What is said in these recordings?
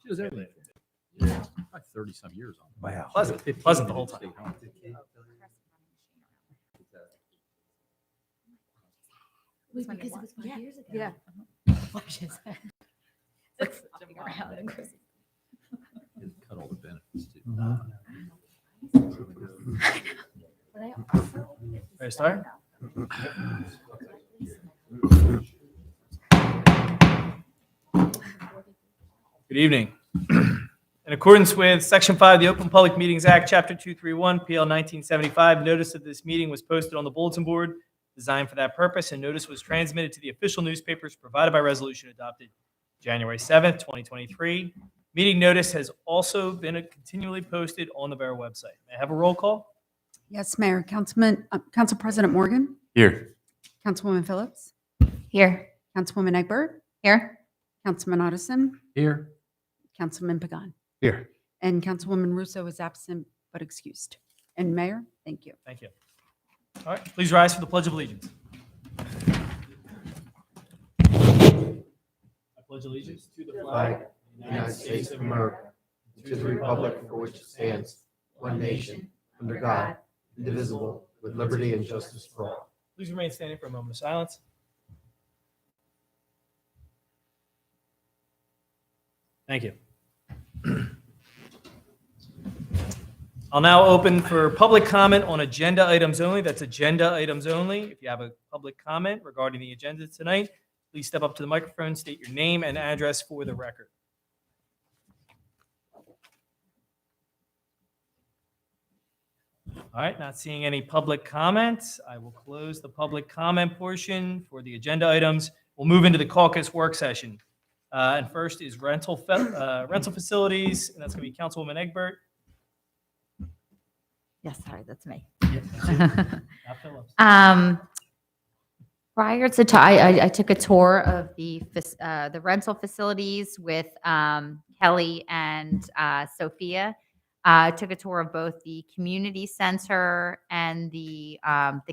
She was everything. Yeah, like 30 some years on. Wow. Pleasant the whole time. Because it was 5 years ago. Yeah. Cut all the benefits too. Ready to start? Good evening. In accordance with Section 5 of the Open Public Meetings Act, Chapter 231, PL 1975, notice of this meeting was posted on the bulletin board designed for that purpose, and notice was transmitted to the official newspapers provided by resolution adopted January 7th, 2023. Meeting notice has also been continually posted on the Borough website. May I have a roll call? Yes, Mayor. Council President Morgan, Here. Councilwoman Phillips, Here. Councilwoman Egbert, Here. Councilman Otteson, Here. Councilman Pagan, Here. and Councilwoman Russo is absent but excused. And Mayor, thank you. Thank you. All right, please rise for the Pledge of Allegiance. I pledge allegiance to the flag of the United States of America, to the republic for which it stands, one nation, under God, indivisible, with liberty and justice for all. Please remain standing for a moment of silence. Thank you. I'll now open for public comment on agenda items only. That's agenda items only. If you have a public comment regarding the agenda tonight, please step up to the microphone, state your name and address for the record. All right, not seeing any public comments. I will close the public comment portion for the agenda items. We'll move into the caucus work session. And first is rental facilities, and that's going to be Councilwoman Egbert. Yes, sorry, that's me. Not Phillips. Prior to, I took a tour of the rental facilities with Kelly and Sophia. I took a tour of both the community center and the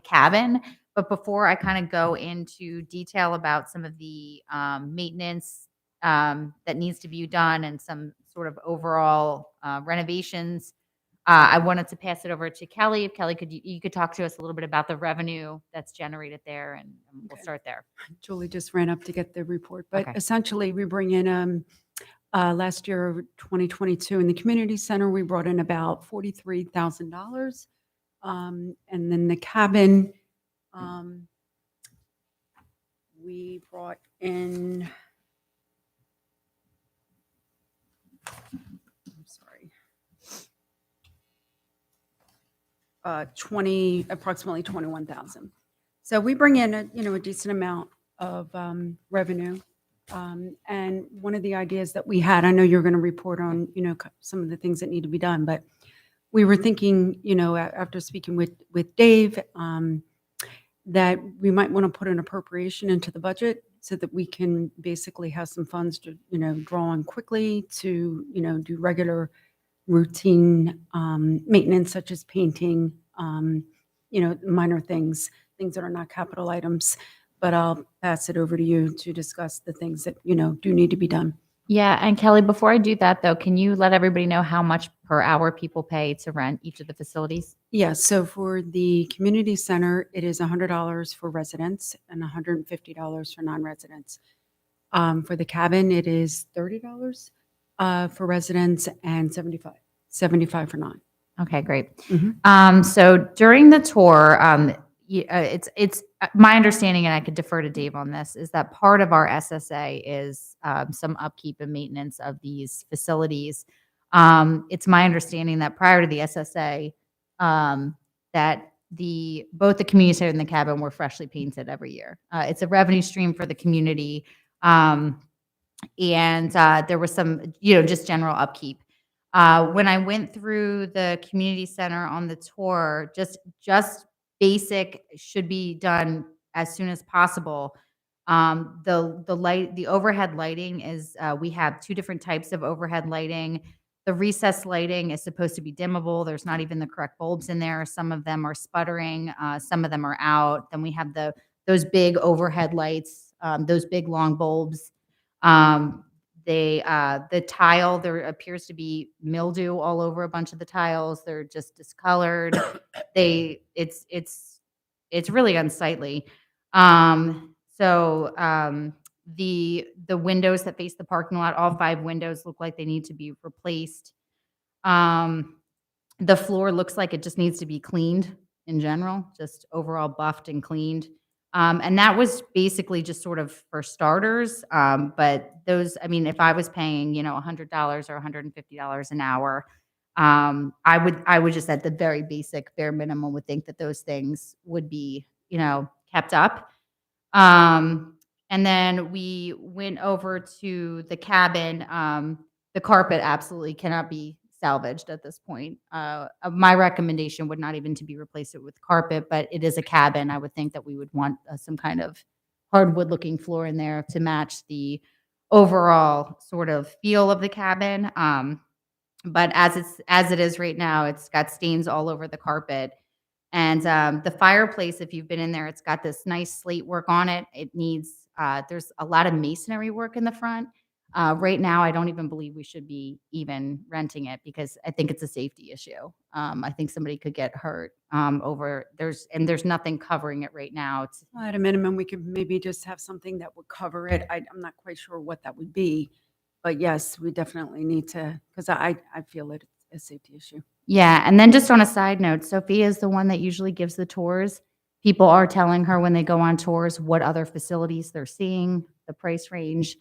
cabin. But before I kind of go into detail about some of the maintenance that needs to be done and some sort of overall renovations, I wanted to pass it over to Kelly. If Kelly, you could talk to us a little bit about the revenue that's generated there, and we'll start there. Julie just ran up to get the report, but Okay. essentially we bring in last year, 2022, in the community center, we brought in about $43,000. And then the cabin, we brought in, I'm sorry, approximately 21,000. So we bring in a decent amount of revenue. And one of the ideas that we had, I know you're going to report on, some of the things that need to be done, but we were thinking, after speaking with Dave, that we might want to put an appropriation into the budget so that we can basically have some funds to, draw on quickly to, do regular routine maintenance such as painting, minor things that are not capital items. But I'll pass it over to you to discuss the things that, do need to be done. Yeah, and Kelly, before I do that though, can you let everybody know how much per hour people pay to rent each of the facilities? Yeah, so for the community center, it is $100 for residents and $150 for non-residents. For the cabin, it is $30 for residents and $75 for non. Okay, great. Mhm. So during the tour, it's my understanding, and I could defer to Dave on this, is that part of our SSA is some upkeep and maintenance of these facilities. It's my understanding that prior to the SSA, that both the community center and the cabin were freshly painted every year. It's a revenue stream for the community, and there was some, just general upkeep. When I went through the community center on the tour, just basic should be done as soon as possible. The overhead lighting is, we have two different types of overhead lighting. The recessed lighting is supposed to be dimmable. There's not even the correct bulbs in there. Some of them are sputtering. Some of them are out. Then we have those big overhead lights, those big long bulbs. the tile, there appears to be mildew all over a bunch of the tiles. They're just discolored. It's really unsightly. The windows that face the parking lot, all 5 windows look like they need to be replaced. The floor looks like it just needs to be cleaned in general, just overall buffed and cleaned. And that was basically just sort of for starters. But those, I mean, if I was paying, $100 or $150 an hour, I would just at the very basic bare minimum would think that those things would be, kept up. And then we went over to the cabin. The carpet absolutely cannot be salvaged at this point. My recommendation would not even to be replace it with carpet, but it is a cabin. I would think that we would want some kind of hardwood looking floor in there to match the overall sort of feel of the cabin. But as it is right now, it's got stains all over the carpet. And the fireplace, if you've been in there, it's got this nice slate work on it. It needs, there's a lot of masonry work in the front. Right now, I don't even believe we should be even renting it because I think it's a safety issue. I think somebody could get hurt there's nothing covering it right now. Well, at a minimum, we could maybe just have something that would cover it. I'm not quite sure what that would be. But yes, we definitely need to, because I feel it's a safety issue. Yeah, and then just on a side note, Sophia is the one that usually gives the tours. People are telling her when they go on tours what other facilities they're seeing, the price range.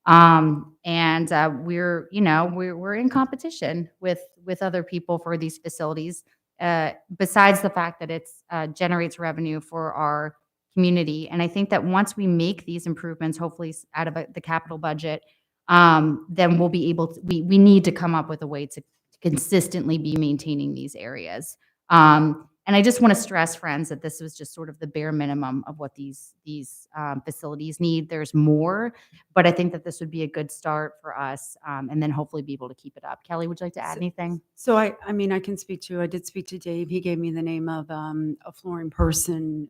We're in competition with other people for these facilities. Besides the fact that it's generates revenue for our community, and I think that once we make these improvements, hopefully out of the capital budget, then we'll be able to. We need to come up with a way to consistently be maintaining these areas. And I just want to stress, friends, that this was just sort of the bare minimum of what these facilities need. There's more, but I think that this would be a good start for us, and then hopefully be able to keep it up. Kelly, would you like to add anything? So I did speak to Dave. He gave me the name of a flooring person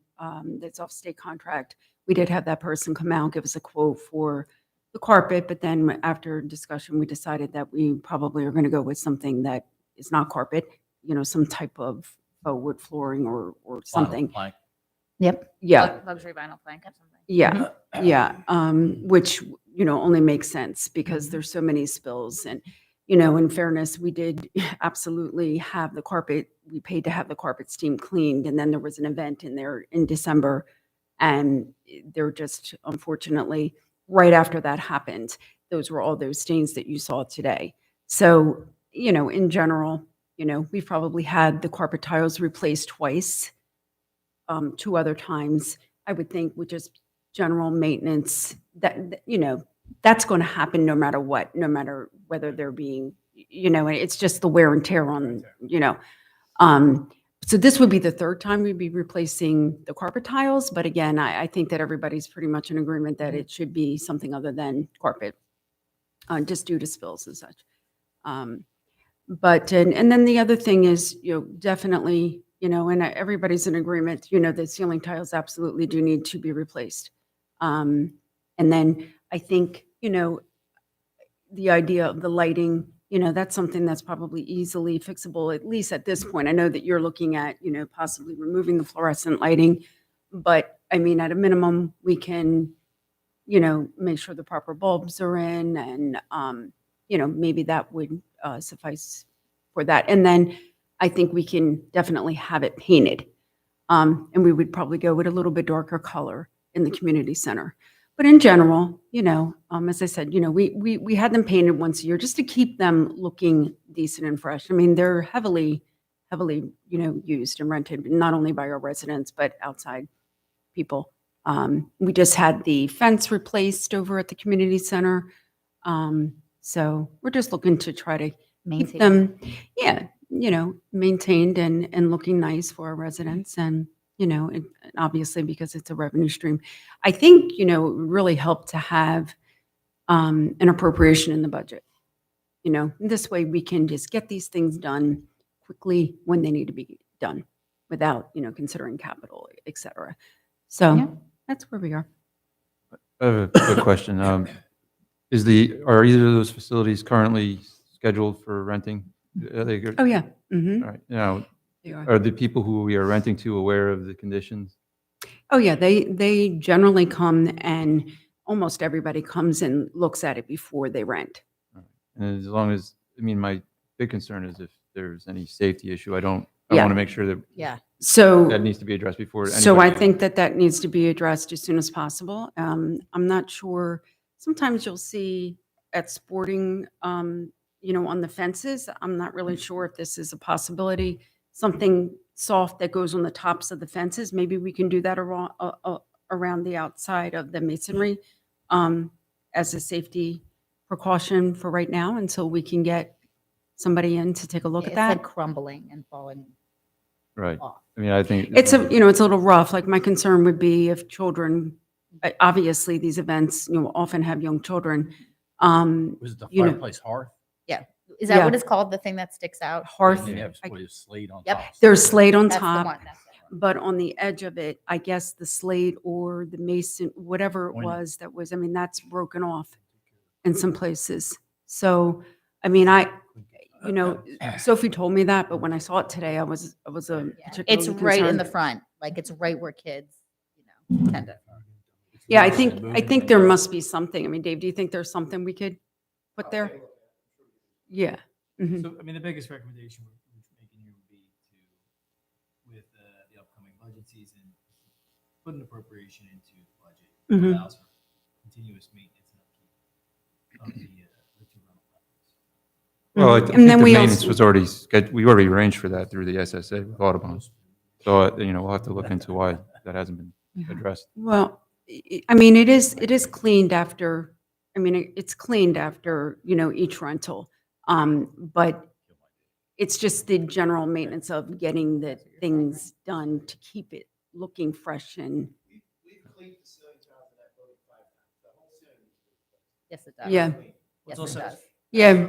that's off state contract. We did have that person come out, give us a quote for the carpet, but then after discussion, we decided that we probably are going to go with something that is not carpet, some type of wood flooring or something. Plank. Yep. Yeah. Luxury vinyl plank or something. Yeah. Yeah. Which, only makes sense because there's so many spills. And, in fairness, we did absolutely have the carpet. We paid to have the carpet steam cleaned. And then there was an event in there in December. And they're just, unfortunately, right after that happened, those were all those stains that you saw today. So, in general, we've probably had the carpet tiles replaced twice, 2 other times. I would think with just general maintenance that, that's going to happen no matter what, no matter whether they're being, it's just the wear and tear on, so this would be the 3rd time we'd be replacing the carpet tiles. But again, I think that everybody's pretty much in agreement that it should be something other than carpet, just due to spills and such. But then the other thing is, definitely, and everybody's in agreement, the ceiling tiles absolutely do need to be replaced. And then I think, the idea of the lighting, that's something that's probably easily fixable, at least at this point. I know that you're looking at, possibly removing the fluorescent lighting, but I mean, at a minimum, we can, make sure the proper bulbs are in and, maybe that would suffice for that. And then I think we can definitely have it painted. And we would probably go with a little bit darker color in the community center. But in general, as I said, we had them painted once a year just to keep them looking decent and fresh. I mean, they're heavily, used and rented, not only by our residents, but outside people. We just had the fence replaced over at the community center. So we're just looking to try to keep them, maintained and looking nice for our residents. And, and obviously because it's a revenue stream, I think, it would really help to have an appropriation in the budget. This way we can just get these things done quickly when they need to be done without, considering capital, et cetera. So Yeah. that's where we are. I have a quick question. Are either of those facilities currently scheduled for renting? Are they good? Oh, yeah. Mhm. All right. Now, They are. are the people who we are renting to aware of the conditions? Oh, yeah, they generally come, and almost everybody comes and looks at it before they rent. And as long as, I mean, my big concern is if there's any safety issue, I want Yeah. to make sure that Yeah. So, that needs to be addressed before. so I anybody- think that that needs to be addressed as soon as possible. I'm not sure, sometimes you'll see at sporting, on the fences, I'm not really sure if this is a possibility, something soft that goes on the tops of the fences, maybe we can do that around the outside of the masonry as a safety precaution for right now until we can get somebody in to take a look at It's that. like crumbling and falling Right. off. I mean, I think. It's it's a little rough. Like my concern would be if children, obviously these events, often have young children. Was it the You know- fireplace hearth? Is that Yeah. what it's called? The thing that sticks out? Hearth, They have what is slate on Yep. top. there's slate on That's the top, one. That's the one. but on the edge of it, I guess the slate or the mason, whatever it Pointy. was that was, I mean, that's broken off in some places. So, I mean, Sophie told me that, but when I saw it today, I was Yeah. particularly It's right in the concerned. front, like it's right where kids, tend to. Yeah, I think there must be something. I mean, Dave, do you think there's something we could put there? Yeah. Mhm. So, I mean, the biggest recommendation we're making here would be to, with the upcoming budget season, put an appropriation into the budget that Mhm. allows for continuous maintenance and upkeep of the two rental properties. Well, I Mhm. think And then the we maintenance also- was already, we already arranged for that through the SSA with Audubon. So, we'll have to look into why that hasn't been Yeah. addressed. Well, I mean, it is cleaned after, I mean, it's cleaned after, each rental. But it's just the general maintenance of getting the things done to keep it looking fresh and, We've cleaned the ceiling tiles in that building 5 times. The whole ceiling is Yes, it does. yeah, It's Yes, it also- does. yeah. And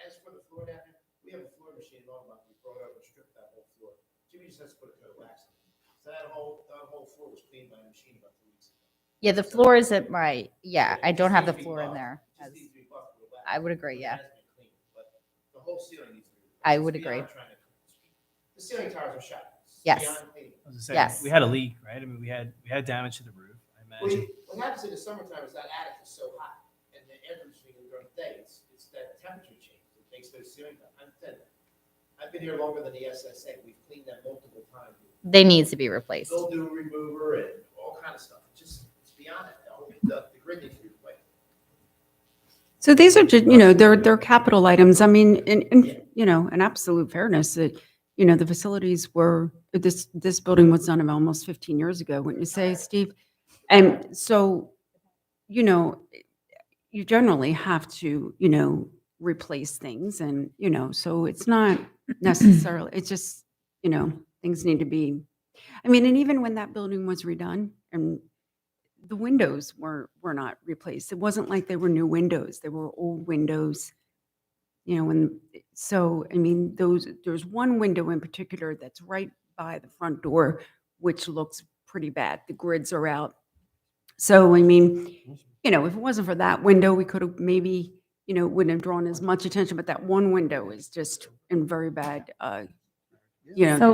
as for the floor down there, we have a floor machine in Audubon. We brought over and stripped that whole floor. Jimmy just has to put a coat of wax on it. So that whole floor was cleaned by a machine about 2 weeks ago. Yeah, the floor isn't right. Yeah, I It don't just have the needs to be floor in buffed. there. It just needs to be buffed with wax. I would agree, It yeah. has been cleaned, but the whole ceiling needs to be replaced. I would It's beyond agree. trying to- The ceiling tiles are shot. It's Yes. beyond cleaning. I was gonna say, Yes. we had a leak, right? I mean, we had damage to the roof, I imagine. What happens in the summertime is that attic is so hot, and the air conditioning during the day, it's that temperature change that makes those ceiling tiles. I've been here longer than the SSA. We've cleaned them multiple times. They need to be replaced. Mildew remover and all kind of stuff. It's beyond it. The grid needs to be replaced. So these are just, they're capital items. I mean, in absolute fairness, that, the facilities were, this building was done almost 15 years ago, wouldn't you say, Steve? And so, you generally have to, replace things and, so it's not necessarily, it's just, things need to be, I mean, and even when that building was redone and the windows were not replaced. It wasn't like they were new windows. They were old windows. So, I mean, there's one window in particular that's right by the front door, which looks pretty bad. The grids are out. So, I mean, if it wasn't for that window, we could have maybe, wouldn't have drawn as much attention, but that one window is just in very bad, So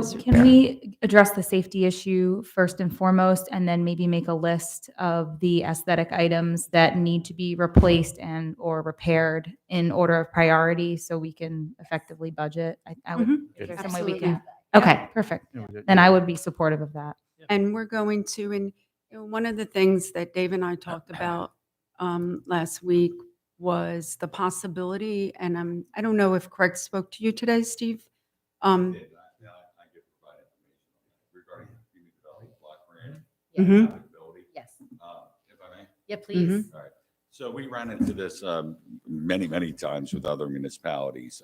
disrepair. can we address the safety issue first and foremost, and then maybe make a list of the aesthetic items that need to be replaced and or repaired in order of priority so we can effectively budget? I would, Mhm. is there some way we Absolutely. can? Okay, perfect. Then I would be supportive of that. And we're going to, and one of the things that Dave and I talked about last week was the possibility, and I don't know if Craig spoke to you today, Steve. I get provide information regarding community development block grant. Mhm. applicability. Yes. If I may. Yeah, please. All right. So we ran into this many, many times with other municipalities.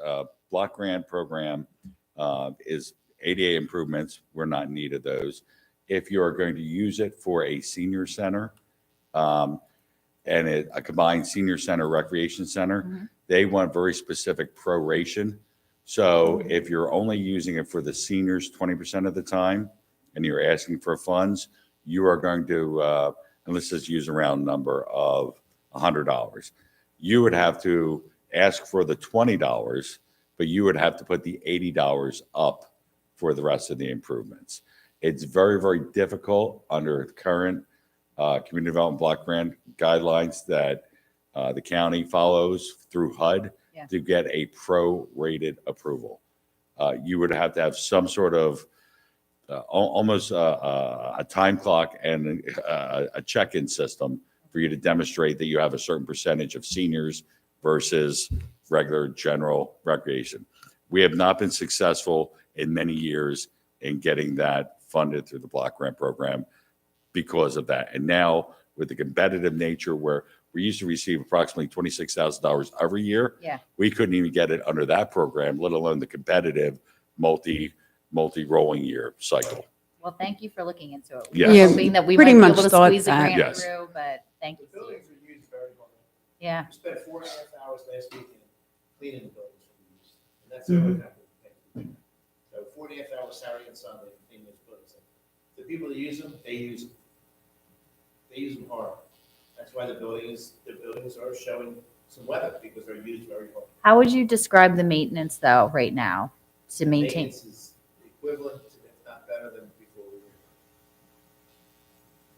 Block grant program is ADA improvements. We're not in need of those. If you're going to use it for a senior center and a combined senior center recreation center, they want very specific proration. So if you're only using it for the seniors 20% of the time and you're asking for funds, you are going to, and let's just use a round number of $100. you would have to ask for the $20, but you would have to put the $80 up for the rest of the improvements. It's very, very difficult under current community development block grant guidelines that the county follows through HUD Yeah. to get a pro-rated approval. You would have to have some sort of almost a time clock and a check-in system for you to demonstrate that you have a certain percentage of seniors versus regular general recreation. We have not been successful in many years in getting that funded through the block grant program because of that. And now with the competitive nature where we used to receive approximately $26,000 every year, Yeah. we couldn't even get it under that program, let alone the competitive multi-rolling year cycle. Well, thank you for looking into it. Yes. We're Yeah, hoping that we pretty might be much able to thought squeeze the that. grant Yes. through, but thank The you, Steve. buildings are used very well. Yeah. We spent 4.5 hours last weekend cleaning the buildings from use. And that's Mhm. all we have to pay. So 4.5 hours Saturday and Sunday to clean those buildings. The people that use them, they use them. They use them hard. That's why the buildings are showing some weather because they're used very hard. How would you describe the maintenance though, right now, to maintain? Maintenance is equivalent, to, if not better than before we were.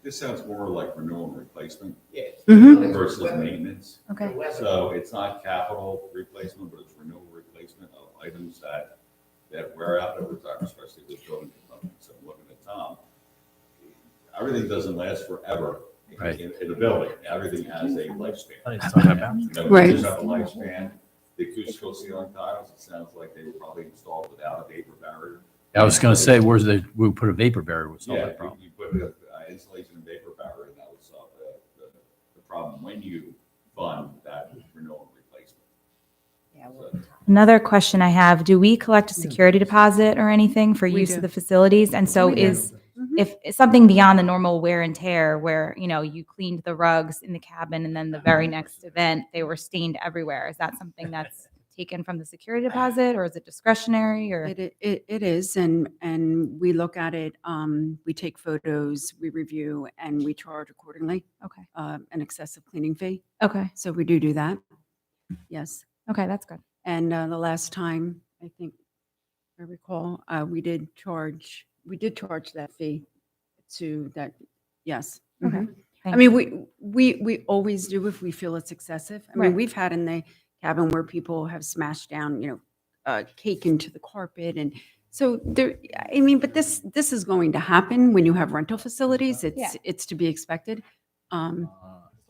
This sounds more like renewal and replacement Yeah. Mhm. versus maintenance. Okay. The weather. So it's not capital replacement, but it's renewal replacement of items that wear out over time, especially with building components. So looking at Tom, everything doesn't last forever Right. in a building. Everything has a lifespan. It's talking about- You know, Right. things have a lifespan. The acoustical ceiling tiles, it sounds like they were probably installed without a vapor barrier. I was gonna say, we put a vapor barrier with solve Yeah, that problem. you put the insulation and vapor barrier, and that would solve the problem when you fund that renewal and replacement. So- Another question I have, do we collect a security deposit or anything for We use do. of the facilities? And so We do. is, Mhm. if it's something beyond the normal wear and tear where, you know, you cleaned the rugs in the cabin and then the very next event, they were stained everywhere, is that something that's taken from the security deposit or is it discretionary or? It is, and we look at it, we take photos, we review, and we charge accordingly, Okay, an excessive cleaning fee. okay, So we do that. Yes. okay, that's good. And the last time, I think, I recall, we did charge that fee to that, yes. Okay. Mhm. I Thank mean, we always do if we feel it's excessive. I mean, Right. we've had in the cabin where people have smashed down, cake into the carpet. And so there, I mean, but this is going to happen when you have rental facilities. Yeah. It's to be expected. Uh,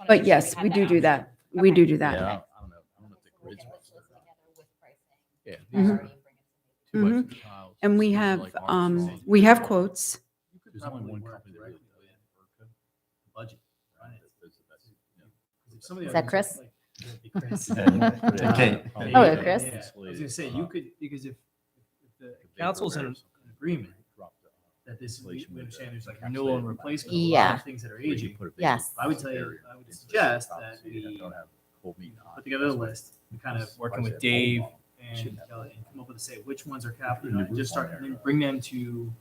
But yes, we do that. We do Yeah, that. I don't know. I don't know if the grids. Yeah. Mhm. these are 2 by 2 tiles. And we These are have, like arms. we have quotes. There's only one company that really does it. Budget, right? That's the best, yeah. Is that Chris? Okay. Oh, Chris. Yeah, I was gonna say, you could, because if the council's in an agreement that this, we understand there's like renewal and replacement, a lot Yeah. of things that are aging. Yes. I would tell you, I would suggest that we put together a list, kind of working with Dave and Kelly, and come up with a say which ones are capital, and just start, and then bring them to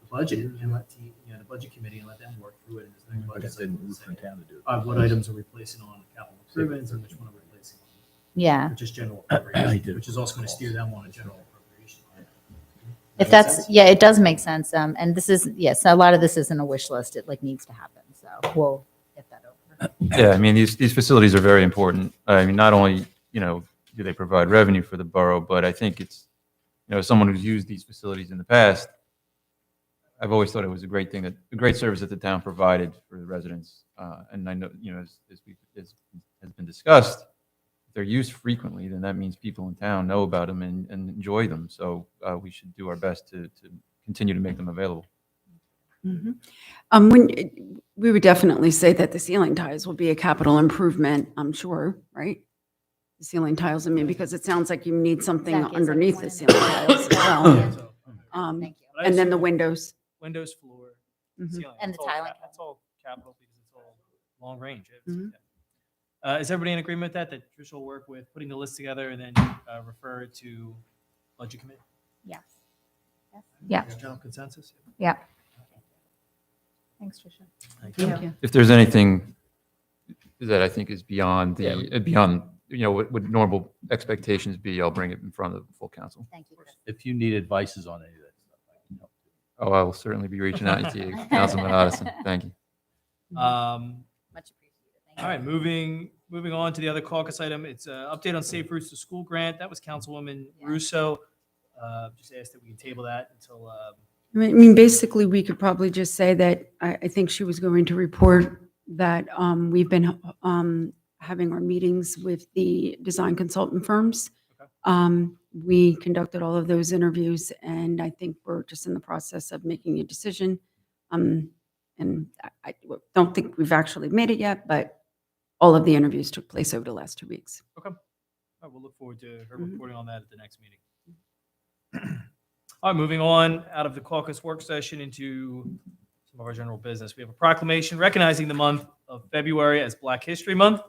the budget and let the budget committee and let them work through it in this next budget cycle. and say, what items are we placing on capital improvements and which one are we placing on Yeah. just general appropriation, which is also going to steer them on a general appropriation. If that's, yeah, it does make sense. And this is, yes, a lot of this isn't a wish list. It like needs to happen. So we'll get that over. Yeah, I mean, these facilities are very important. I mean, not only, do they provide revenue for the borough, but I think it's, as someone who's used these facilities in the past, I've always thought it was a great thing, a great service that the town provided for the residents. And I know, as has been discussed, if they're used frequently, then that means people in town know about them and enjoy them. So we should do our best to continue to make them available. Mhm. We would definitely say that the ceiling tiles will be a capital improvement, I'm sure, right? The ceiling tiles, I mean, because it sounds like you need something Exactly, it's like underneath one the in ceiling the- tiles as well. Yeah. So, Thank you. but I And then the assume windows. windows, floor, Mhm. ceiling. And that's the all tiling. That's all capital because it's all long range. Mhm. Is everybody in agreement with that? That Tricia will work with putting the list together and then refer it to budget committee? Yes. Yeah. General consensus? Yeah. Thanks, Tricia. Thank you. Thank you. If there's anything that I think is beyond what normal expectations be, I'll bring it in front of the full council. Thank you, Chris. If you need advices on any of that stuff, I can help. Oh, I will certainly be reaching out to you, Councilman Addison. Thank you. Much appreciated. Thank you. All right, moving on to the other caucus item. It's an update on Safe Routes to School grant. That was Councilwoman Yeah. Russo. Just asked that we can table that until, I mean, basically, we could probably just say that I think she was going to report that we've been having our meetings with the design consultant firms. Okay. We conducted all of those interviews, and I think we're just in the process of making a decision. And I don't think we've actually made it yet, but all of the interviews took place over the last 2 weeks. all right, we'll look forward to her Mhm. reporting on that at the next meeting. All right, moving on out of the caucus work session into some of our general business. We have a proclamation recognizing the month of February as Black History Month.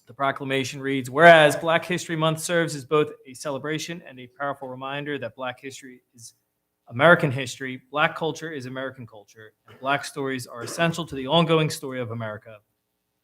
The proclamation reads, whereas Black History Month serves as both a celebration and a powerful reminder that Black history is American history, Black culture is American culture, and Black stories are essential to the ongoing story of America,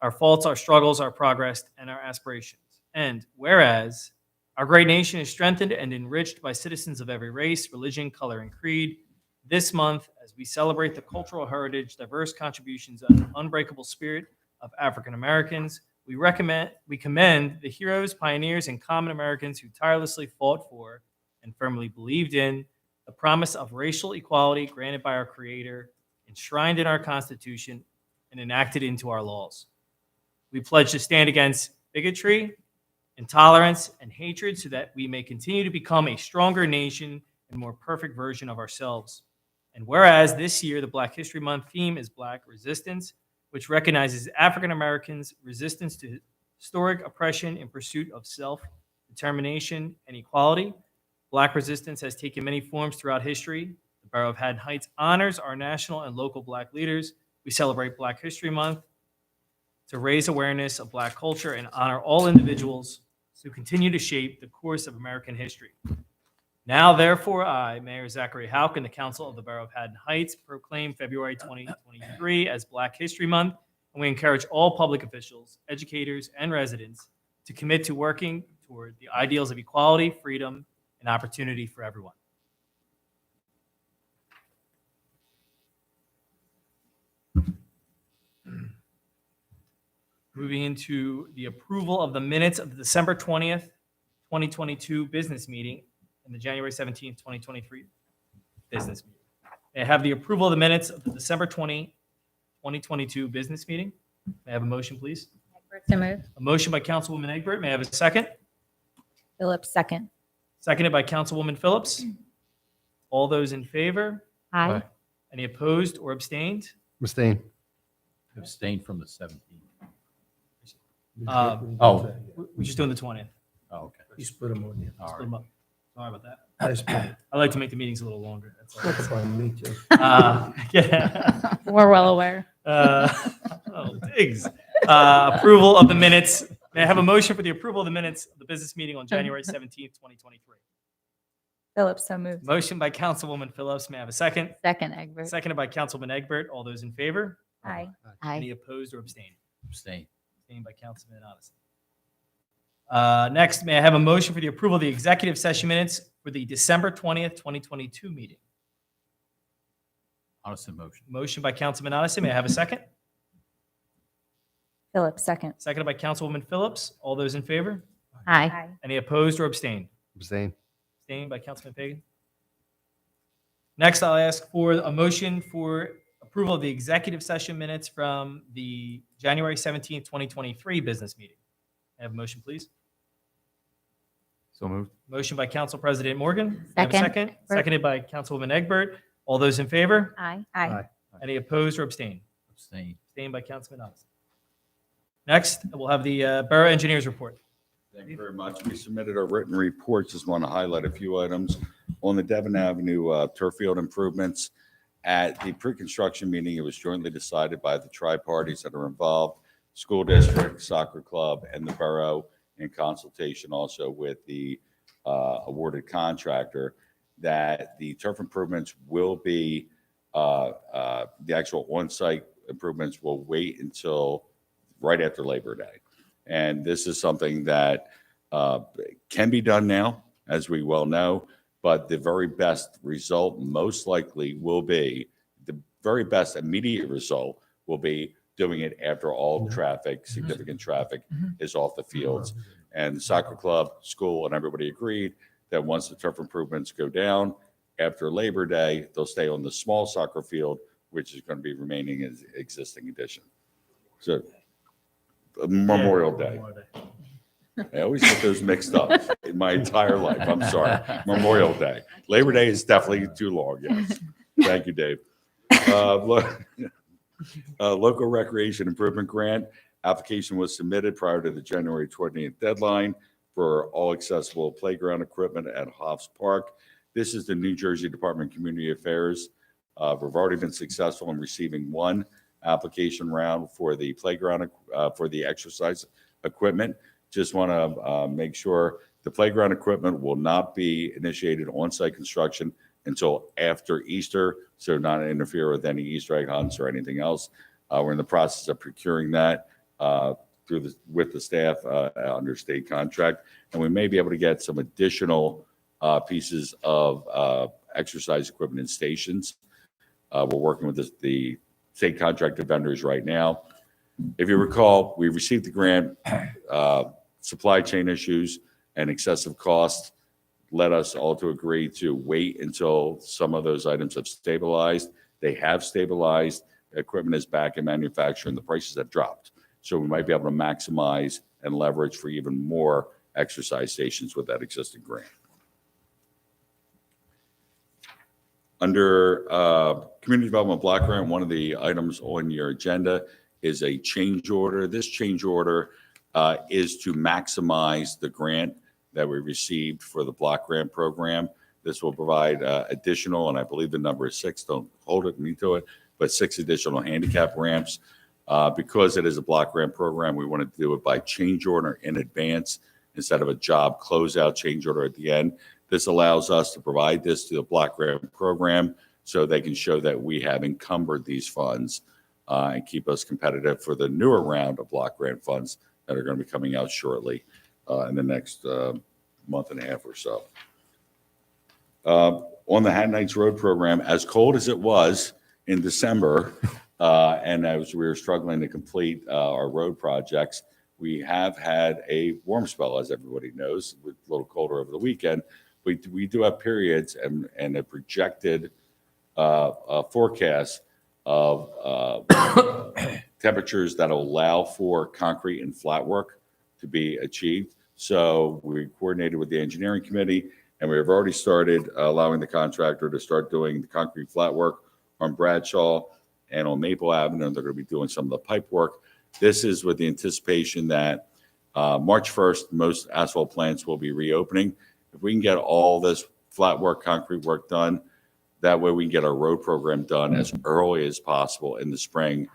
our faults, our struggles, our progress, and our aspirations. And whereas our great nation is strengthened and enriched by citizens of every race, religion, color, and creed, this month, as we celebrate the cultural heritage, diverse contributions, and unbreakable spirit of African Americans, we commend the heroes, pioneers, and common Americans who tirelessly fought for and firmly believed in the promise of racial equality granted by our Creator, enshrined in our Constitution, and enacted into our laws. We pledge to stand against bigotry, intolerance, and hatred so that we may continue to become a stronger nation and more perfect version of ourselves. And whereas this year the Black History Month theme is Black Resistance, which recognizes African Americans' resistance to historic oppression in pursuit of self-determination and equality. Black resistance has taken many forms throughout history. The Borough of Haddon Heights honors our national and local Black leaders. We celebrate Black History Month to raise awareness of Black culture and honor all individuals who continue to shape the course of American history. Now, therefore, I, Mayor Zachary Houck, and the Council of the Borough of Haddon Heights proclaim February 2023 as Black History Month, and we encourage all public officials, educators, and residents to commit to working toward the ideals of equality, freedom, and opportunity for everyone. Moving into the approval of the minutes of the December 20th, 2022 business meeting and the January 17th, 2023 business meeting. May I have the approval of the minutes of the December 2022 business meeting? May I have a motion, please? So moved. A motion by Councilwoman Egbert. May I have a second? Phillips, second. Seconded by Councilwoman Phillips. All those in favor? Aye. Any opposed or abstained? Abstain. Abstain from the 17th. Oh, we're just doing the 20th. Oh, okay. You split them on you. All Split right. 'em up. Sorry about that. I split it. I like to make the meetings a little longer. That's all. Not a problem, me too. Yeah. We're well aware. Oh, Diggs. Approval of the minutes. May I have a motion for the approval of the minutes of the business meeting on January 17th, 2023? Phillips, so moved. Motion by Councilwoman Phillips. May I have a second? Second, Egbert. Seconded by Councilman Egbert. All those in favor? Aye. Any Aye. opposed or abstained? Abstain. Abstained by Councilman Addison. Next, may I have a motion for the approval of the executive session minutes for the December 20th, 2022 meeting? Honest motion. Motion by Councilman Addison. May I have a second? Phillips, second. Seconded by Councilwoman Phillips. All those in favor? Aye. Any opposed or abstained? Abstain. Abstained by Councilman Pagan. Next, I'll ask for a motion for approval of the executive session minutes from the January 17th, 2023 business meeting. May I have a motion, please? So moved. Motion by Council President Morgan. May I have a Second. second. Seconded by Councilwoman Egbert. All those in favor? Aye. Aye. Any opposed or abstained? Abstain. Abstained by Councilman Addison. Next, we'll have the Borough Engineers Report. Thank you very much. We submitted our written reports. Just want to highlight a few items. On the Devon Avenue turf field improvements, at the pre-construction meeting, it was jointly decided by the tri-parties that are involved, school district, soccer club, and the borough, in consultation also with the awarded contractor, that the turf improvements will be, the actual on-site improvements will wait until right after Labor Day. And this is something that can be done now, as we well know, but the very best result most likely will be, the very best immediate result will be doing it after all traffic, significant traffic is off the fields. And the soccer club, school, and everybody agreed that once the turf improvements go down, after Labor Day, they'll stay on the small soccer field, which is going to be remaining as existing addition. So Memorial Day. I always get those mixed up in my entire life. I'm sorry. Memorial Day. Labor Day is definitely too long, yes. Thank you, Dave. Local Recreation Improvement Grant application was submitted prior to the January 20th deadline for all accessible playground equipment at Hoffs Park. This is the New Jersey Department of Community Affairs. We've already been successful in receiving one application round for the playground, for the exercise equipment. Just want to make sure the playground equipment will not be initiated on-site construction until after Easter, so not interfere with any Easter egg hunts or anything else. We're in the process of procuring that with the staff under state contract, and we may be able to get some additional pieces of exercise equipment and stations. We're working with the state contracted vendors right now. If you recall, we received the grant. Supply chain issues and excessive costs led us all to agree to wait until some of those items have stabilized. They have stabilized. Equipment is back in manufacture and the prices have dropped. So we might be able to maximize and leverage for even more exercise stations with that existing grant. Under Community Development Block Grant, one of the items on your agenda is a change order. This change order is to maximize the grant that we received for the block grant program. This will provide additional, and I believe the number is 6, don't hold it, me to it, but 6 additional handicap ramps. Because it is a block grant program, we wanted to do it by change order in advance instead of a job closeout change order at the end. This allows us to provide this to the block grant program so they can show that we have encumbered these funds and keep us competitive for the newer round of block grant funds that are going to be coming out shortly in the next month and a half or so. On the Hatton Heights Road program, as cold as it was in December, and as we were struggling to complete our road projects, we have had a warm spell, as everybody knows, with a little colder over the weekend. We do have periods and a projected forecast of temperatures that allow for concrete and flat work to be achieved. So we coordinated with the engineering committee, and we have already started allowing the contractor to start doing the concrete flat work on Bradshaw and on Maple Avenue. They're going to be doing some of the pipe work. This is with the anticipation that March 1st, most asphalt plants will be reopening. If we can get all this flat work, concrete work done, that way we can get our road program done as early as possible in the spring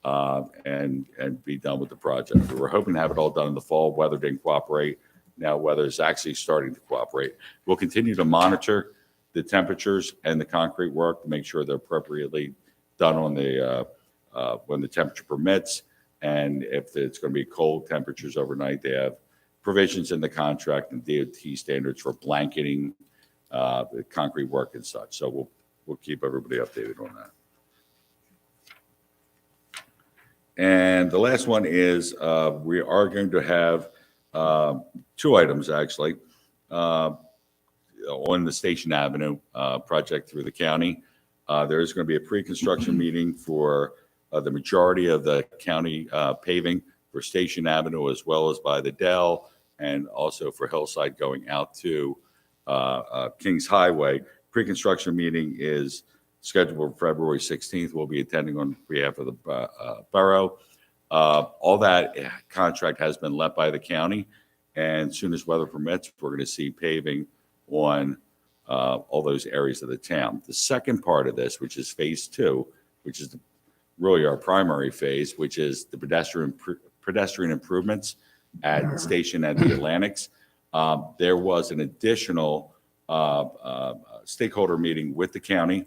and be done with the project. We were hoping to have it all done in the fall. Weather didn't cooperate. Now weather is actually starting to cooperate. We'll continue to monitor the temperatures and the concrete work to make sure they're appropriately done on the when the temperature permits. And if it's going to be cold temperatures overnight, they have provisions in the contract and DOT standards for blanketing the concrete work and such. So we'll keep everybody updated on that. And the last one is we are going to have 2 items actually on the Station Avenue project through the county. There is going to be a pre-construction meeting for the majority of the county paving for Station Avenue, as well as by the Dell, and also for Hillside going out to Kings Highway. Pre-construction meeting is scheduled for February 16th. We'll be attending on behalf of the borough. All that contract has been let by the county, and as soon as weather permits, we're going to see paving on all those areas of the town. The second part of this, which is phase 2, which is really our primary phase, which is the pedestrian improvements at Station at the Atlantics. There was an additional stakeholder meeting with the county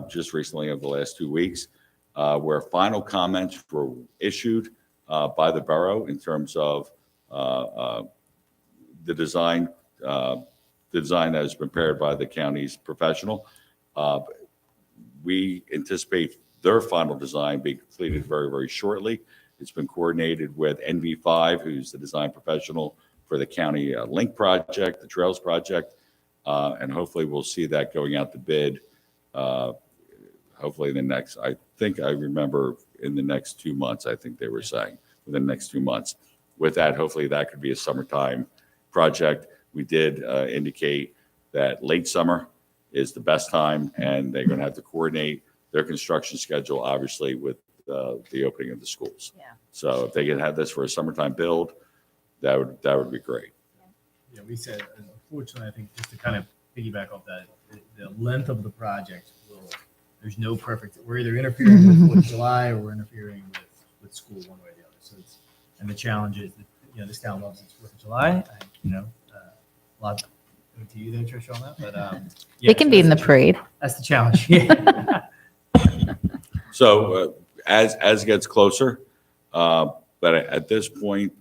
just recently over the last 2 weeks, where final comments were issued by the borough in terms of the design that is prepared by the county's professional. We anticipate their final design being completed very, very shortly. It's been coordinated with NV5, who's the design professional for the county link project, the trails project, and hopefully we'll see that going out to bid. Hopefully in the next, I think I remember in the next 2 months, I think they were saying within the next 2 months. With that, hopefully that could be a summertime project. We did indicate that late summer is the best time, and they're going to have to coordinate their construction schedule, obviously, with the opening of the schools. Yeah. So if they can have this for a summertime build, that would be great. Yeah, we said, unfortunately, I think just to kind of piggyback off that, the length of the project there's no perfect, we're either interfering with 4th of July or we're interfering with school one way or the other. So and the challenge is that, this town loves its 4th of July. A lot to you there, Tricia, on that, but yeah, They can be in the that's parade. That's the challenge. Yeah. So as it gets closer, but at this point,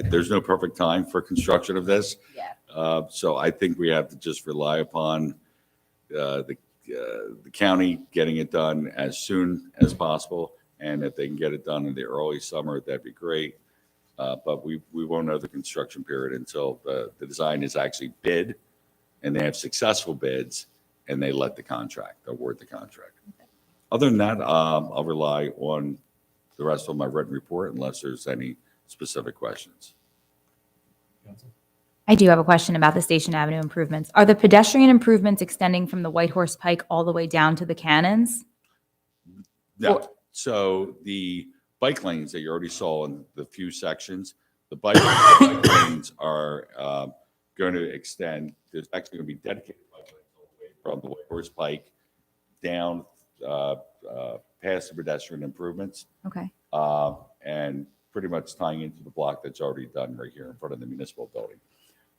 there's no perfect time for construction of this. Yeah. So I think we have to just rely upon the county getting it done as soon as possible. And if they can get it done in the early summer, that'd be great. But we won't know the construction period until the design is actually bid and they have successful bids and they let the contract, award the contract. Other than that, I'll rely on the rest of my written report unless there's any specific questions. I do have a question about the Station Avenue improvements. Are the pedestrian improvements extending from the White Horse Pike all the way down to the Cannons? No. So the bike lanes that you already saw in the few sections, the bike lanes are going to extend. There's actually going to be dedicated bike lanes all the way from the White Horse Pike down past the pedestrian improvements, Okay. and pretty much tying into the block that's already done right here in front of the municipal building.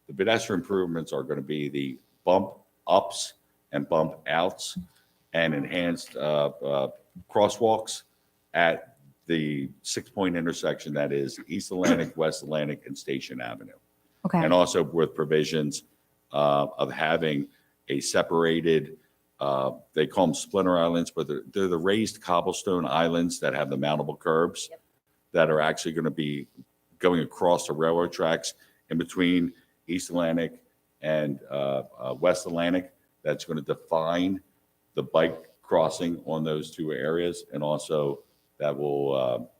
The pedestrian improvements are going to be the bump ups and bump outs and enhanced crosswalks at the 6-point intersection that is East Atlantic, West Atlantic, and Station Avenue. Okay. And also with provisions of having a separated, they call them splinter islands, but they're the raised cobblestone islands that have the mountable curbs that are actually going to be going across the railroad tracks in between East Atlantic and West Atlantic. That's going to define the bike crossing on those two areas, and also that will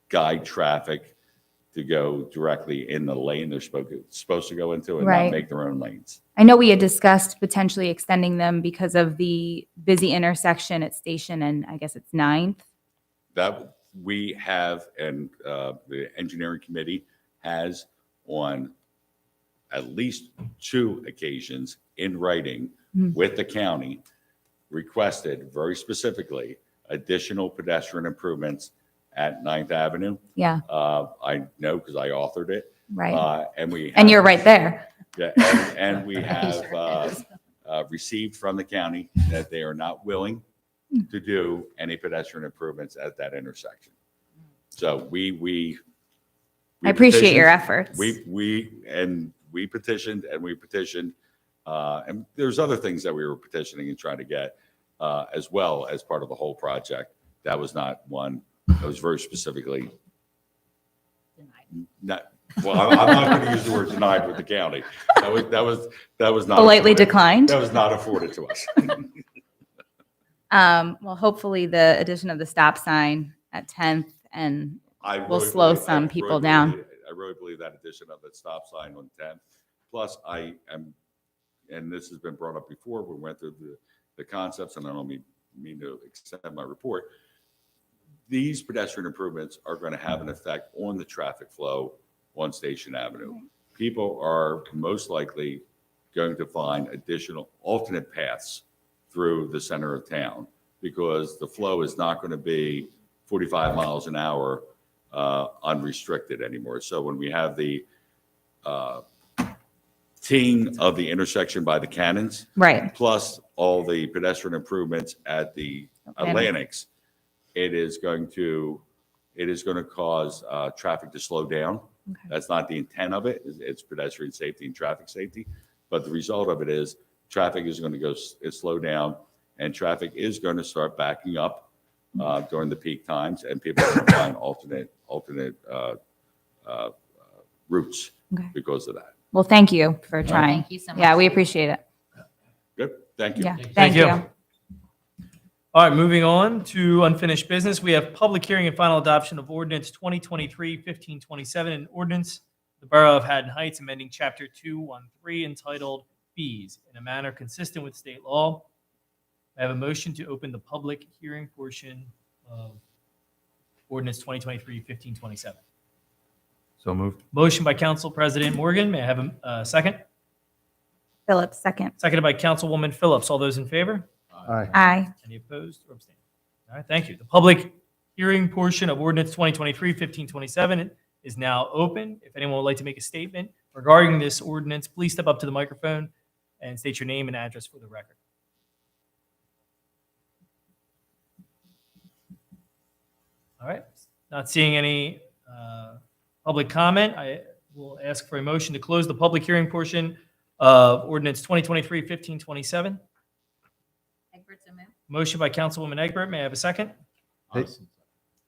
guide traffic to go directly in the lane they're supposed to go into and Right. not make their own lanes. I know we had discussed potentially extending them because of the busy intersection at Station and I guess it's 9th. That we have, and the engineering committee has on at least 2 occasions in writing with the county requested very specifically additional pedestrian improvements at 9th Avenue. Yeah, I know because I authored it. right. And we And have- you're right there. Yeah, and we have received from the county that they are not willing to do any pedestrian improvements at that intersection. So we I appreciate your petitioned- efforts. We petitioned and we petitioned, and there's other things that we were petitioning and trying to get as well as part of the whole project. That was not one that was very specifically not. Well, I'm not going to use the word denied with the county. That was not Politely afforded. declined. That was not afforded to us. Well, hopefully the addition of the stop sign at 10th and I Will really slow believe- some I people really down. believe- I really believe that addition of that stop sign on 10th. Plus, I am, and this has been brought up before, we went through the concepts, and I don't mean to extend my report. These pedestrian improvements are going to have an effect on the traffic flow on Station Avenue. People are most likely going to find additional alternate paths through the center of town because the flow is not going to be 45 miles an hour unrestricted anymore. So when we have the teeing of the intersection by the Cannons, right. plus all the pedestrian improvements at the Atlantics, it is going to it is going to cause traffic to slow down. Okay. That's not the intent of it. It's pedestrian safety and traffic safety. But the result of it is traffic is going to slow down, and traffic is going to start backing up during the peak times, and people are going to find alternate routes Okay. because of that. Well, thank you for trying. Thank you so much. Yeah, we appreciate it. Good. Thank you. Yeah, Thank thank you. you. All right, moving on to unfinished business. We have public hearing and final adoption of ordinance 2023-1527, an ordinance, the Borough of Haddon Heights, amending Chapter 213 entitled Fees in a manner consistent with state law. I have a motion to open the public hearing portion of ordinance 2023-1527. So moved. Motion by Council President Morgan. May I have a second? Phillips, second. Seconded by Councilwoman Phillips. All those in favor? Aye. Any opposed or abstained? All right, thank you. The public hearing portion of ordinance 2023-1527 is now open. If anyone would like to make a statement regarding this ordinance, please step up to the microphone and state your name and address for the record. All right, not seeing any public comment, I will ask for a motion to close the public hearing portion of ordinance 2023-1527. Motion by Councilwoman Egbert. May I have a second? Addison.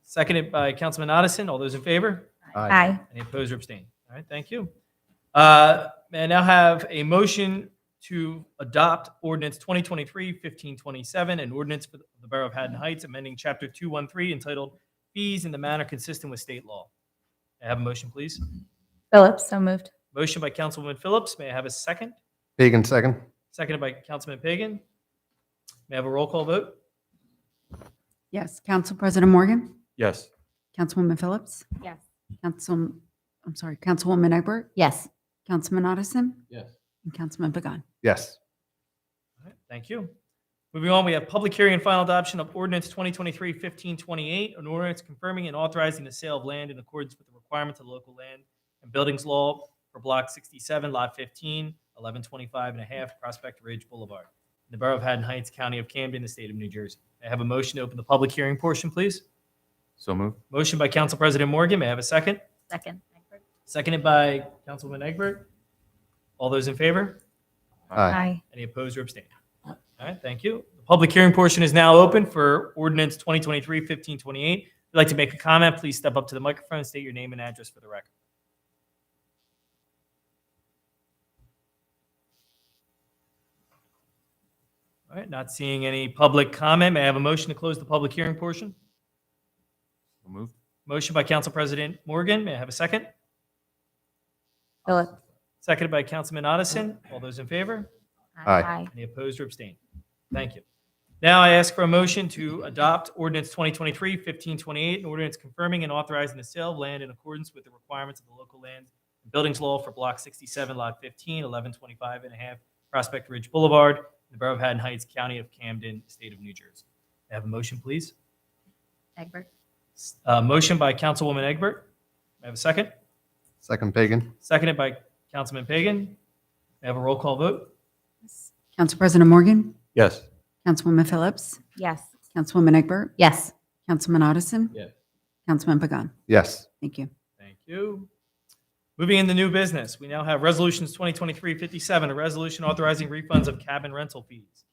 Seconded by Councilman Odison. All those in favor? Aye. Any opposed or abstained? All right, thank you. May I now have a motion to adopt ordinance 2023-1527, an ordinance for the Borough of Haddon Heights, amending Chapter 213 entitled Fees in the manner consistent with state law. May I have a motion, please? Phillips, so moved. Motion by Councilwoman Phillips. May I have a second? Pagan, second. Seconded by Councilman Pagan. May I have a roll call vote? Yes, Council President Morgan, Yes. Councilwoman Phillips, Yes. Councilwoman Egbert, Yes. Councilman Odison, Yes. and Councilman Pagan. Yes. All right, thank you. Moving on, we have public hearing and final adoption of ordinance 2023-1528, an ordinance confirming and authorizing the sale of land in accordance with the requirements of the local land and buildings law for Block 67, Lot 15, 1125 and a half, Prospect Ridge Boulevard, in the Borough of Haddon Heights, County of Camden, the State of New Jersey. May I have a motion to open the public hearing portion, please? So moved. Motion by Council President Morgan. May I have a second? Second. Seconded by Councilwoman Egbert. All those in favor? Aye. Any opposed or abstained? All right, thank you. The public hearing portion is now open for ordinance 2023-1528. If you'd like to make a comment, please step up to the microphone and state your name and address for the record. All right, not seeing any public comment. May I have a motion to close the public hearing portion? So moved. Motion by Council President Morgan. May I have a second? Phillips. Seconded by Councilman Odison. All those in favor? Aye. Any opposed or abstained? Thank you. Now I ask for a motion to adopt ordinance 2023-1528, an ordinance confirming and authorizing the sale of land in accordance with the requirements of the local land and buildings law for Block 67, Lot 15, 1125 and a half, Prospect Ridge Boulevard, in the Borough of Haddon Heights, County of Camden, State of New Jersey. May I have a motion, please? Egbert. Motion by Councilwoman Egbert. May I have a second? Second, Pagan. Seconded by Councilman Pagan. May I have a roll call vote? Council President Morgan, Yes. Councilwoman Phillips, Yes. Councilwoman Egbert, Yes. Councilman Odison, Yes. Councilman Pagan. Yes. Thank you. Thank you. Moving into new business, we now have resolutions 2023-57, a resolution authorizing refunds of cabin rental fees.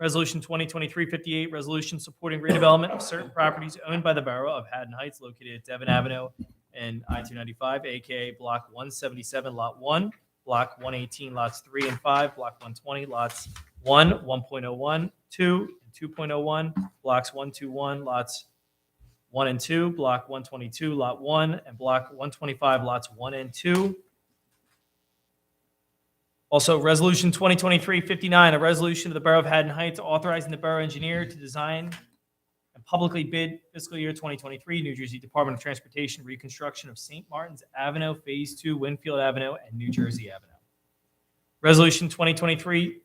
Resolution 2023-58, resolution supporting redevelopment of certain properties owned by the Borough of Haddon Heights located at Devon Avenue and I-295, AKA Block 177, Lot 1, Block 118, Lots 3 and 5, Block 120, Lots 1, 1.01, 2, and 2.01, Blocks 121, Lots 1 and 2, Block 122, Lot 1, and Block 125, Lots 1 and 2. Also, Resolution 2023-59, a resolution of the Borough of Haddon Heights authorizing the borough engineer to design and publicly bid fiscal year 2023 New Jersey Department of Transportation reconstruction of St. Martin's Avenue, Phase 2, Winfield Avenue, and New Jersey Avenue. Resolution 2023-60,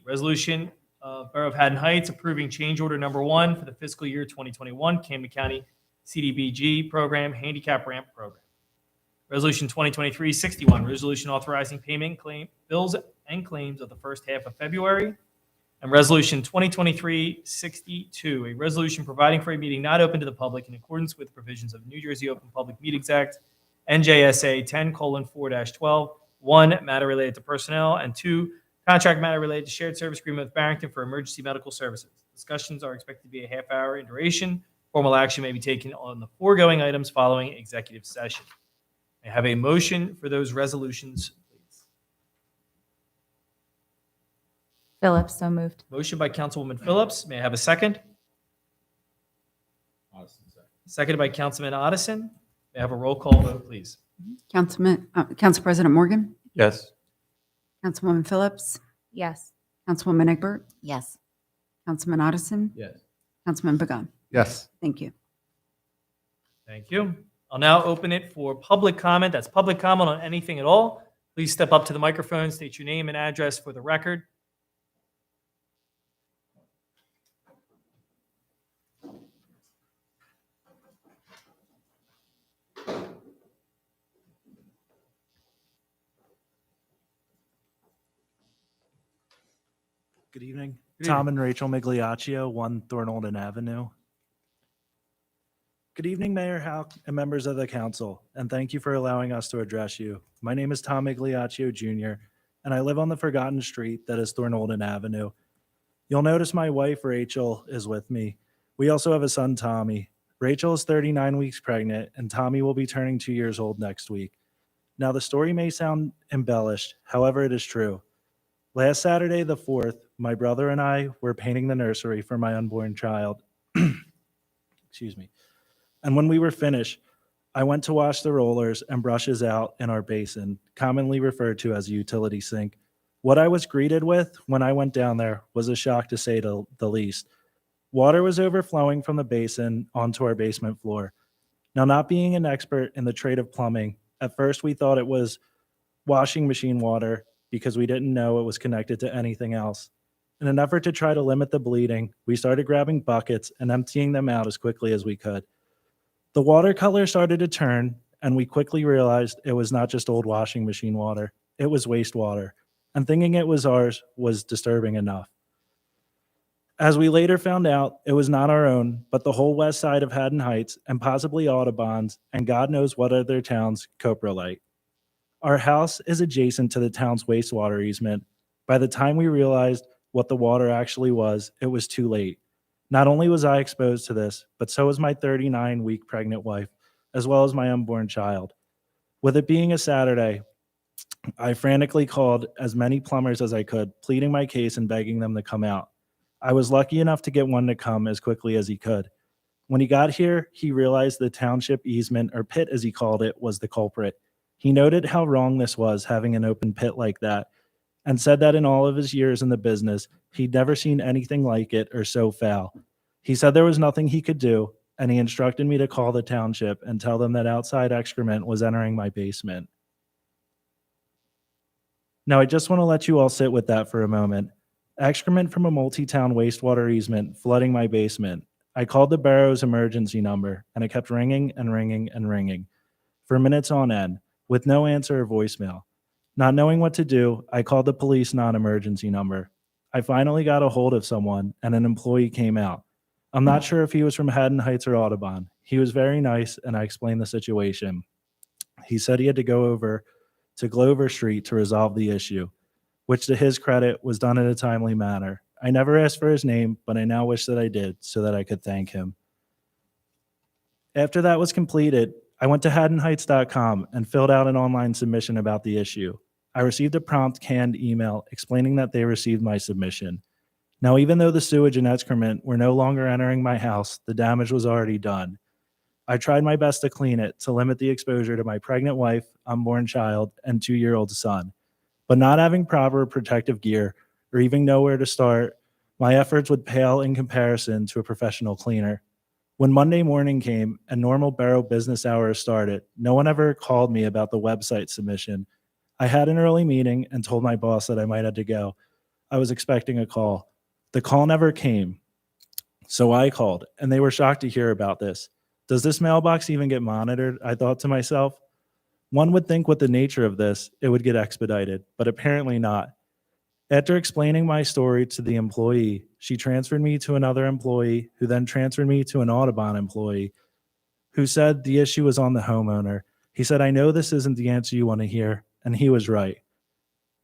resolution of Borough of Haddon Heights approving change order number 1 for the fiscal year 2021 Camden County CDBG program handicap ramp program. Resolution 2023-61, resolution authorizing payment claim bills and claims of the first half of February, And Resolution 2023-62, a resolution providing for a meeting not open to the public in accordance with provisions of New Jersey Open Public Meetings Act, NJSA 10:4-12, 1, matter related to personnel, and 2, contract matter related to shared service agreement with Barrington for emergency medical services. Discussions are expected to be a half hour in duration. Formal action may be taken on the foregoing items following executive session. May I have a motion for those resolutions, please? Phillips, so moved. Motion by Councilwoman Phillips. May I have a second? Seconded by Councilman Odison. May I have a roll call vote, please? Council President Morgan, Yes. Councilwoman Phillips, Yes. Councilwoman Egbert, Yes. Councilman Odison, Yes. Councilman Pagan. Yes. Thank you. Thank you. I'll now open it for public comment. That's public comment on anything at all. Please step up to the microphone, state your name and address for the record. Good evening. Good Tom and Rachel Migliaccio, 1 Thornolden Avenue. Good evening, Mayor Houck and members of the council, and thank you for allowing us to address you. My name is Tom Migliaccio Jr., and I live on the forgotten street that is Thornolden Avenue. You'll notice my wife, Rachel, is with me. We also have a son, Tommy. Rachel is 39 weeks pregnant, and Tommy will be turning 2 years old next week. Now, the story may sound embellished, however, it is true. Last Saturday, the 4th, my brother and I were painting the nursery for my unborn child. Excuse me. And when we were finished, I went to wash the rollers and brushes out in our basin, commonly referred to as a utility sink. What I was greeted with when I went down there was a shock, to say the least. Water was overflowing from the basin onto our basement floor. Now, not being an expert in the trade of plumbing, at first we thought it was washing machine water because we didn't know it was connected to anything else. In an effort to try to limit the bleeding, we started grabbing buckets and emptying them out as quickly as we could. The water color started to turn, and we quickly realized it was not just old washing machine water, it was wastewater, and thinking it was ours was disturbing enough. As we later found out, it was not our own, but the whole west side of Haddon Heights and possibly Audubon's, and God knows what other towns coprolite. Our house is adjacent to the town's wastewater easement. By the time we realized what the water actually was, it was too late. Not only was I exposed to this, but so was my 39-week pregnant wife, as well as my unborn child. With it being a Saturday, I frantically called as many plumbers as I could, pleading my case and begging them to come out. I was lucky enough to get one to come as quickly as he could. When he got here, he realized the township easement, or pit as he called it, was the culprit. He noted how wrong this was, having an open pit like that, and said that in all of his years in the business, he'd never seen anything like it or so foul. He said there was nothing he could do, and he instructed me to call the township and tell them that outside excrement was entering my basement. Now, I just want to let you all sit with that for a moment. Excrement from a multi-town wastewater easement flooding my basement. I called the borough's emergency number, and it kept ringing and ringing and ringing for minutes on end, with no answer or voicemail. Not knowing what to do, I called the police non-emergency number. I finally got a hold of someone, and an employee came out. I'm not sure if he was from Haddon Heights or Audubon. He was very nice, and I explained the situation. He said he had to go over to Glover Street to resolve the issue, which to his credit was done in a timely manner. I never asked for his name, but I now wish that I did so that I could thank him. After that was completed, I went to haddonheights.com and filled out an online submission about the issue. I received a prompt canned email explaining that they received my submission. Now, even though the sewage and excrement were no longer entering my house, the damage was already done. I tried my best to clean it to limit the exposure to my pregnant wife, unborn child, and 2-year-old son. But not having proper protective gear or even know where to start, my efforts would pale in comparison to a professional cleaner. When Monday morning came and normal borough business hours started, no one ever called me about the website submission. I had an early meeting and told my boss that I might have to go. I was expecting a call. The call never came. So I called, and they were shocked to hear about this. Does this mailbox even get monitored? I thought to myself. One would think with the nature of this, it would get expedited, but apparently not. After explaining my story to the employee, she transferred me to another employee who then transferred me to an Audubon employee who said the issue was on the homeowner. He said, "I know this isn't the answer you want to hear," and he was right.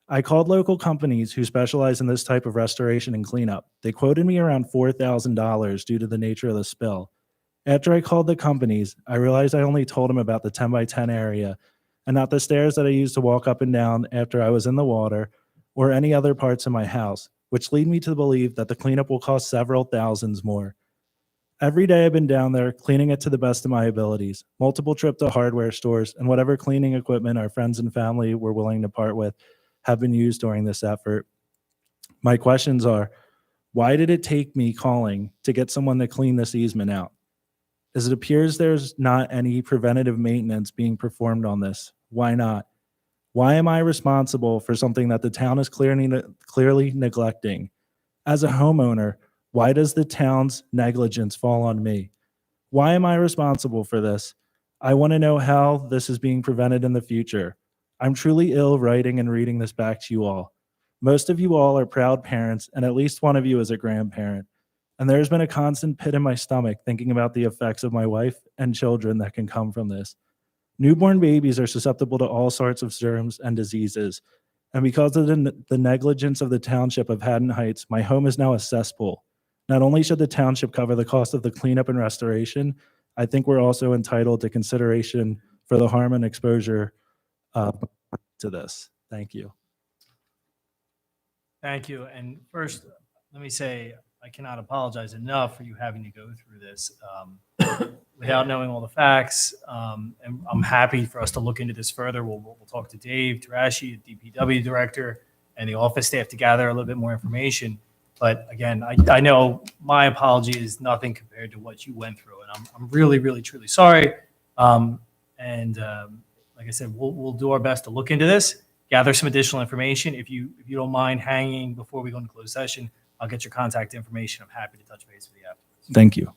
I called local companies who specialize in this type of restoration and cleanup. They quoted me around $4,000 due to the nature of the spill. After I called the companies, I realized I only told them about the 10 by 10 area and not the stairs that I used to walk up and down after I was in the water or any other parts of my house, which lead me to believe that the cleanup will cost several thousands more. Every day I've been down there cleaning it to the best of my abilities, multiple trips to hardware stores, and whatever cleaning equipment our friends and family were willing to part with have been used during this effort. My questions are, why did it take me calling to get someone to clean this easement out? As it appears there's not any preventative maintenance being performed on this. Why not? Why am I responsible for something that the town is clearly neglecting? As a homeowner, why does the town's negligence fall on me? Why am I responsible for this? I want to know how this is being prevented in the future. I'm truly ill writing and reading this back to you all. Most of you all are proud parents, and at least one of you is a grandparent. And there's been a constant pit in my stomach thinking about the effects of my wife and children that can come from this. Newborn babies are susceptible to all sorts of germs and diseases. And because of the negligence of the township of Haddon Heights, my home is now a cesspool. Not only should the township cover the cost of the cleanup and restoration, I think we're also entitled to consideration for the harm and exposure to this. Thank you. Thank you. And first, let me say, I cannot apologize enough for you having to go through this without knowing all the facts. And I'm happy for us to look into this further. We'll talk to Dave Tarashi, the DPW director, and the office staff to gather a little bit more information. But again, I know my apology is nothing compared to what you went through. And I'm really, really, truly sorry. Like I said, we'll do our best to look into this, gather some additional information. If you don't mind hanging before we go into closed session, I'll get your contact information. I'm happy to touch base with you afterwards. Thank you.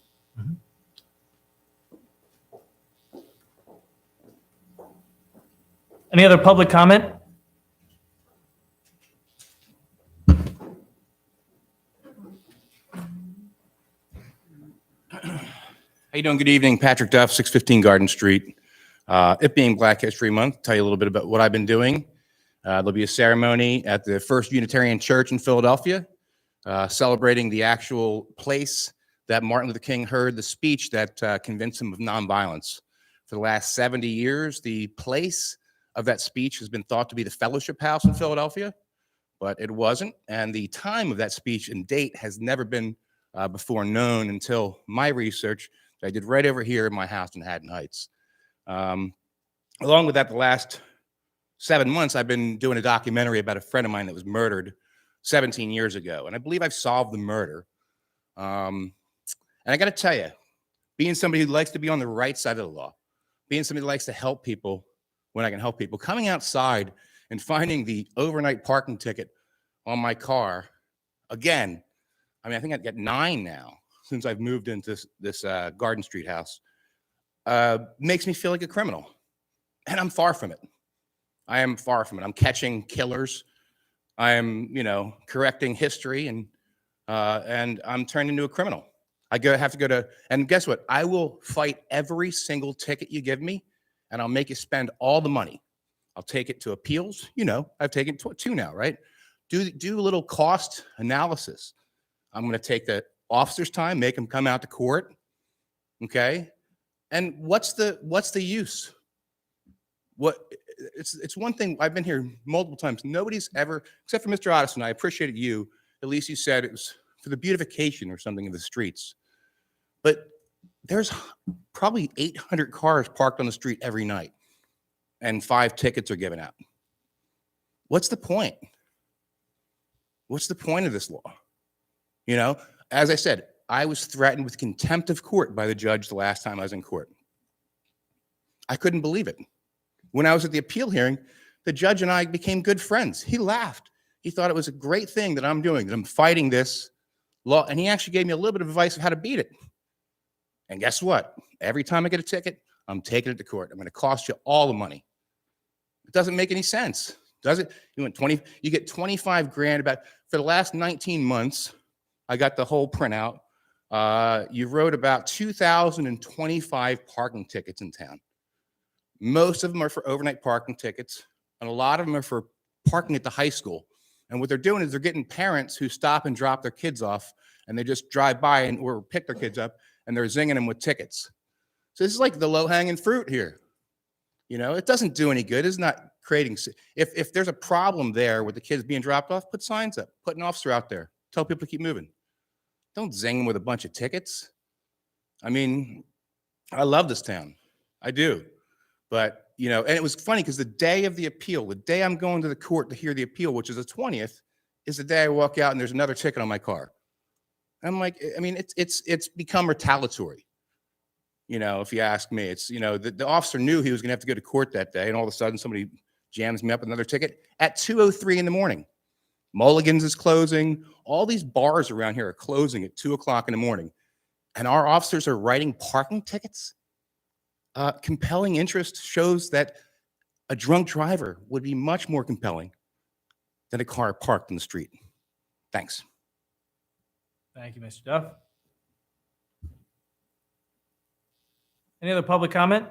Any other public comment? How you doing? Good evening. Patrick Duff, 615 Garden Street. It being Black History Month, tell you a little bit about what I've been doing. There'll be a ceremony at the First Unitarian Church in Philadelphia, celebrating the actual place that Martin Luther King heard the speech that convinced him of nonviolence. For the last 70 years, the place of that speech has been thought to be the Fellowship House in Philadelphia, but it wasn't. And the time of that speech and date has never been before known until my research that I did right over here in my house in Haddon Heights. Along with that, the last 7 months, I've been doing a documentary about a friend of mine that was murdered 17 years ago. And I believe I've solved the murder. And I got to tell you, being somebody who likes to be on the right side of the law, being somebody who likes to help people when I can help people, coming outside and finding the overnight parking ticket on my car, again, I mean, I think I've got 9 now since I've moved into this Garden Street house, makes me feel like a criminal. And I'm far from it. I am far from it. I'm catching killers. I am, correcting history, and I'm turned into a criminal. Have to go to, and guess what? I will fight every single ticket you give me, and I'll make you spend all the money. I'll take it to appeals. I've taken 2 now, right? Do a little cost analysis. I'm going to take the officer's time, make them come out to court. Okay. And what's the use? It's one thing. I've been here multiple times. Nobody's ever, except for Mr. Otteson, I appreciated you. At least you said it was for the beautification or something of the streets. But there's probably 800 cars parked on the street every night, and 5 tickets are given out. What's the point? What's the point of this law? As I said, I was threatened with contempt of court by the judge the last time I was in court. I couldn't believe it. When I was at the appeal hearing, the judge and I became good friends. He laughed. He thought it was a great thing that I'm doing, that I'm fighting this law. And he actually gave me a little bit of advice of how to beat it. And guess what? Every time I get a ticket, I'm taking it to court. I'm going to cost you all the money. It doesn't make any sense. Does it? You want 20, you get 25 grand for the last 19 months. I got the whole printout. You wrote about 2,025 parking tickets in town. Most of them are for overnight parking tickets, and a lot of them are for parking at the high school. And what they're doing is they're getting parents who stop and drop their kids off, and they just drive by or pick their kids up, and they're zinging them with tickets. So this is like the low-hanging fruit here. You know, it doesn't do any good. It's not creating. If there's a problem there with the kids being dropped off, put signs up, put an officer out there, tell people to keep moving. Don't zing them with a bunch of tickets. I mean, I love this town. I do. But, you know, and it was funny because the day of the appeal, the day I'm going to the court to hear the appeal, which is the 20th, is the day I walk out and there's another ticket on my car. I'm like, I mean, it's become retaliatory. You know, if you ask me, it's, you know, the officer knew he was going to have to go to court that day, and all of a sudden somebody jams me up with another ticket at 2:03 in the morning. Mulligan's is closing. All these bars around here are closing at 2 o'clock in the morning, and our officers are writing parking tickets. Compelling interest shows that a drunk driver would be much more compelling than a car parked in the street. Thanks. Thank you, Mr. Duff. Any other public comment?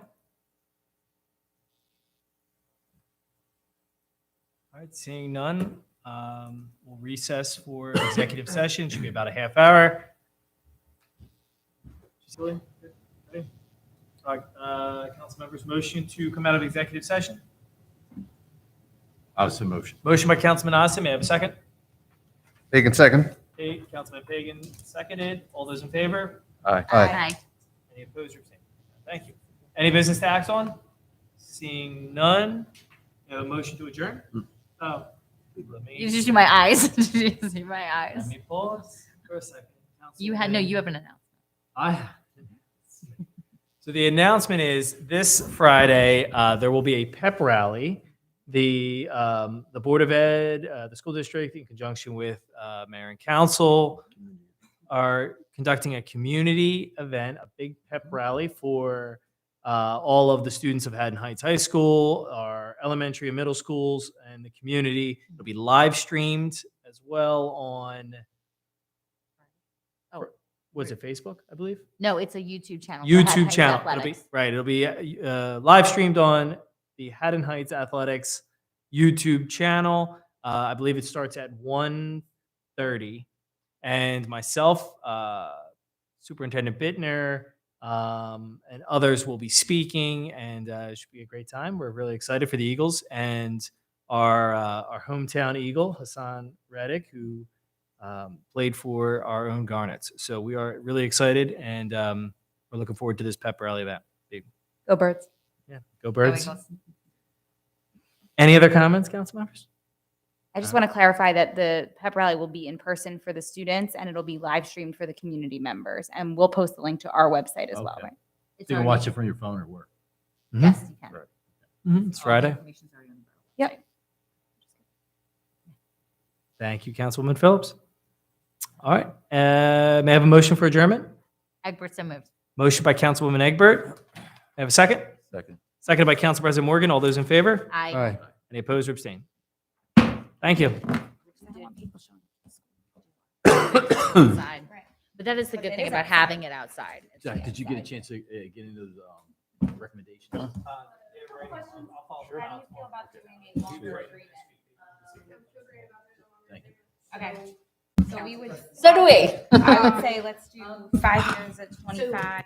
All right, seeing none, we'll recess for executive session. Should be about a half hour. Cecilia? Good? Council members, motion to come out of executive session. Odison motion. Motion by Councilman Ossom. May I have a second? Pagan, second. Councilman Pagan, seconded. All those in favor? Aye. Any opposed or abstained? Thank you. Any business to act on? Seeing none, you have a motion to adjourn? Oh, let You me, just see my eyes. You just see my let eyes. me pause for a second. You had, no, you have an announcement. So the announcement is this Friday, there will be a pep rally. The Board of Ed, the school district, in conjunction with mayor and council, are conducting a community event, a big pep rally for all of the students of Haddon Heights High School, our elementary and middle schools, and the community. It'll be live streamed as well on, was it Facebook, I believe? No, it's a YouTube channel. for Haddon YouTube Heights channel. It'll be, Athletics. right. It'll be live streamed on the Haddon Heights Athletics YouTube channel. I believe it starts at 1:30. And myself, Superintendent Bittner, and others will be speaking, and it should be a great time. We're really excited for the Eagles and our hometown Eagle, Hassan Reddick, who played for our own Garnets. So we are really excited, and we're looking forward to this pep rally event. Go Birds. Yeah, go Birds. Any other comments, council members? I just want to clarify that the pep rally will be in person for the students and it'll be live streamed for the community members. And we'll post the link to our website as well, Okay. right? You can watch it from your phone or work. Yes, you can. It's Friday. Yep. Thank you, Councilwoman Phillips. All right. May I have a motion for adjournment? Egbert, so moved. Motion by Councilwoman Egbert. May I have a second? Second. Seconded by Council President Morgan. All those in favor? Aye. Any opposed or abstained? Thank you. Outside. But that is the good thing about having it outside. It's Jack, the did you get a outside. chance to get into those recommendations? Thank you. Okay. So we would, So do we. I would say let's do 5 years at 25.